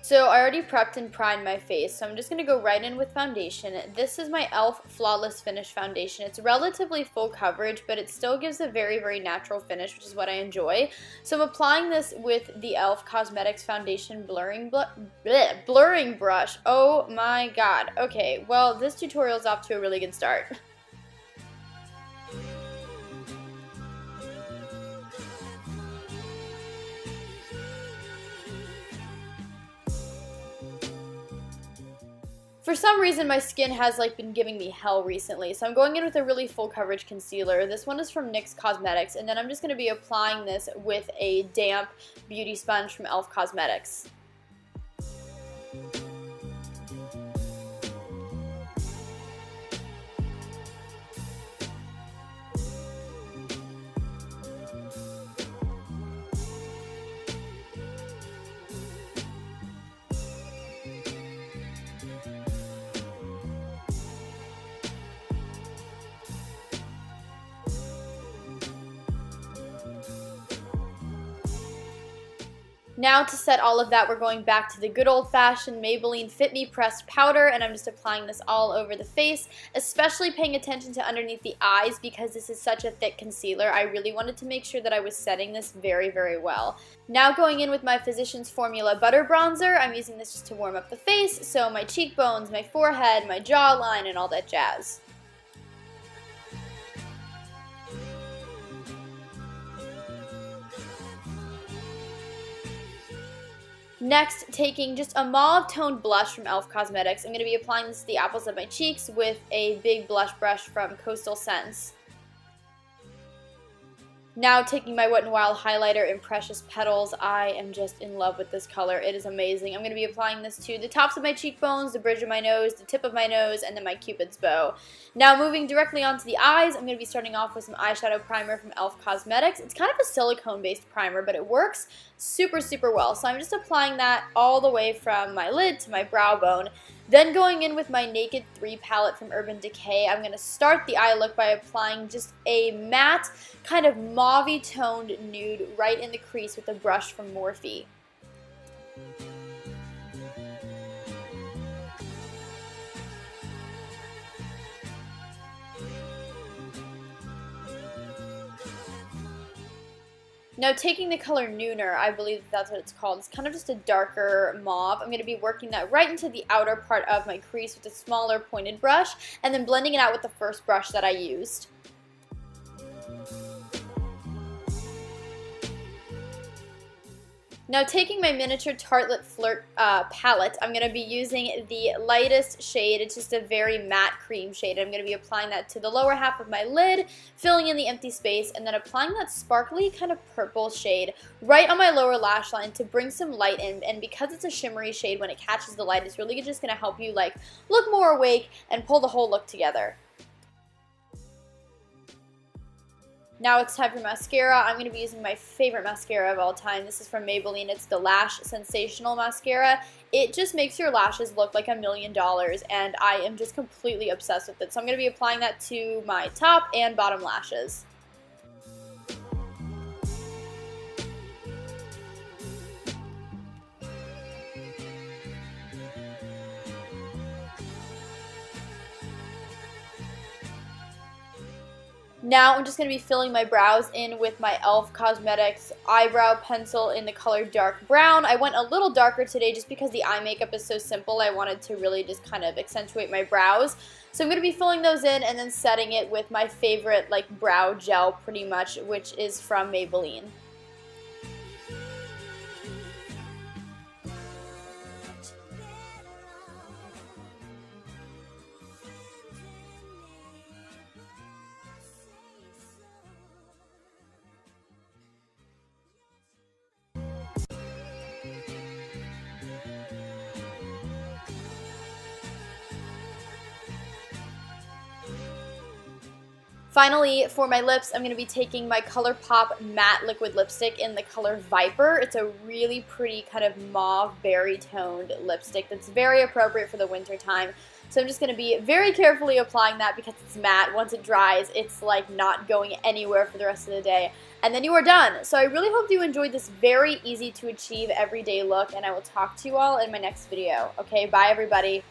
So I already prepped and primed my face, so I'm just going to go right in with foundation. This is my e.l.f. Flawless Finish Foundation. It's relatively full coverage, but it still gives a very, very natural finish, which is what I enjoy. So I'm applying this with the e.l.f. Cosmetics Foundation Blurring Brush. Oh my god. Okay, well, this tutorial is off to a really good start. For some reason, my skin has been giving me hell recently, so I'm going in with a really full coverage concealer. This one is from NYX Cosmetics, and then I'm just going to be applying this with a damp beauty sponge from e.l.f. Cosmetics. Now to set all of that, we're going back to the good old-fashioned Maybelline Fit Me Pressed Powder, and I'm just applying this all over the face, especially paying attention to underneath the eyes because this is such a thick concealer. I really wanted to make sure that I was setting this very, very well. Now going in with my Physicians Formula Butter Bronzer, I'm using this just to warm up the face, so my cheekbones, my forehead, my jawline, and all that jazz. Next, taking just a mauve toned blush from e.l.f. Cosmetics, I'm going to be applying this to the apples of my cheeks with a big blush brush from Coastal Scents. Now taking my Wet n Wild highlighter in Precious Petals, I am just in love with this color. It is amazing. I'm going to be applying this to the tops of my cheekbones, the bridge of my nose, the tip of my nose, and then my Cupid's bow. Now moving directly onto the eyes, I'm going to be starting off with some eyeshadow primer from e.l.f. Cosmetics. It's kind of a silicone-based primer, but it works super, super well. So I'm just applying that all the way from my lid to my brow bone. Then going in with my Naked 3 palette from Urban Decay, I'm going to start the eye look by applying just a matte, kind of mauve-y toned nude right in the crease with a brush from Morphe. Now taking the color Nooner, I believe that's what it's called, it's kind of just a darker mauve. I'm going to be working that right into the outer part of my crease with a smaller pointed brush, and then blending it out with the first brush that I used. Now taking my Miniature Tartelette Flirt palette, I'm going to be using the lightest shade. It's just a very matte cream shade. I'm going to be applying that to the lower half of my lid, filling in the empty space, and then applying that sparkly kind of purple shade right on my lower lash line to bring some light in. And because it's a shimmery shade, when it catches the light, it's really just going to help you look more awake and pull the whole look together. Now it's time for mascara. I'm going to be using my favorite mascara of all time. This is from Maybelline. It's the Lash Sensational Mascara. It just makes your lashes look like $1,000,000, and I am just completely obsessed with it. So I'm going to be applying that to my top and bottom lashes. Now I'm just going to be filling my brows in with my e.l.f. Cosmetics eyebrow pencil in the color dark brown. I went a little darker today just because the eye makeup is so simple. I wanted to really just kind of accentuate my brows. So I'm going to be filling those in and then setting it with my favorite brow gel pretty much, which is from Maybelline. Finally, for my lips, I'm going to be taking my ColourPop Matte Liquid Lipstick in the color Viper. It's a really pretty kind of mauve berry toned lipstick that's very appropriate for the winter time. So I'm just going to be very carefully applying that because it's matte. Once it dries, it's like not going anywhere for the rest of the day. And then you are done. So I really hope you enjoyed this very easy to achieve everyday look, and I will talk to you all in my next video. Okay, bye everybody.